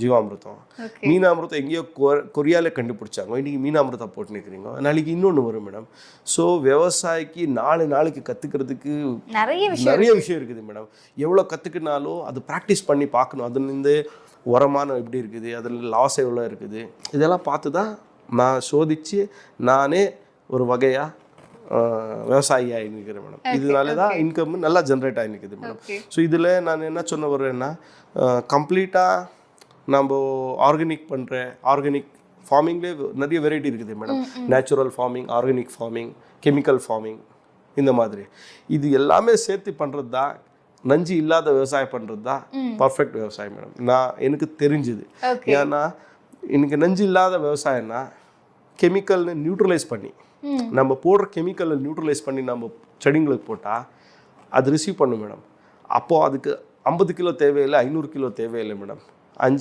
ஜீவாமிர்தம். மீனாமிர்தம் எங்கேயோ கொரியாவில் கண்டுபிடிச்சாங்க, இன்றைக்கி மீனாமிர்தம் போட்டு நிற்கிறீங்க, நாளைக்கு இன்னொன்று வரும் மேடம். ஸோ விவசாயிக்கு நாளைக்கு கற்றுக்கிறதுக்கு நிறைய விஷயம் இருக்குது மேடம். எவ்வளோ கற்றுக்கினாலும் அது ப்ராக்டிஸ் பண்ணி பார்க்கணும். அதுலேருந்து உரமானம் எப்படி இருக்குது, அதில் லாஸ் எவ்வளோ இருக்குது, இதெல்லாம் பார்த்து தான் நான் சோதித்து நானே ஒரு வகையாக விவசாயி ஆகிருக்கிறேன் மேடம். இதனால தான் இன்கம் நல்லா ஜென்ரேட் ஆகிருக்குது மேடம். ஸோ இதில் நான் என்ன சொன்ன வரேன்னா, கம்ப்ளீட்டாக நம்ம ஆர்கானிக் ஃபார்மிங்லேயே நிறைய வெரைட்டி இருக்குது madam. Natural farming, organic farming, chemical farming, இந்த மாதிரி இது எல்லாமே சேர்த்து பண்ணுறது தான், நஞ்சு இல்லாத விவசாயம் பண்ணுறது தான் பர்ஃபெக்ட் விவசாயம் மேடம். எனக்கு தெரிஞ்சுது. ஏன்னா எனக்கு நஞ்சு இல்லாத விவசாயம்னா கெமிக்கல்னு நியூட்ரலைஸ் பண்ணி, நம்ம போடுற கெமிக்கலை நியூட்ரலைஸ் பண்ணி நம்ம செடிங்களுக்கு போட்டால் அது ரிசீவ் பண்ணும் மேடம். அப்போது அதுக்கு 50 கிலோ தேவையில்லை, 500 கிலோ தேவையில்லை மேடம். 5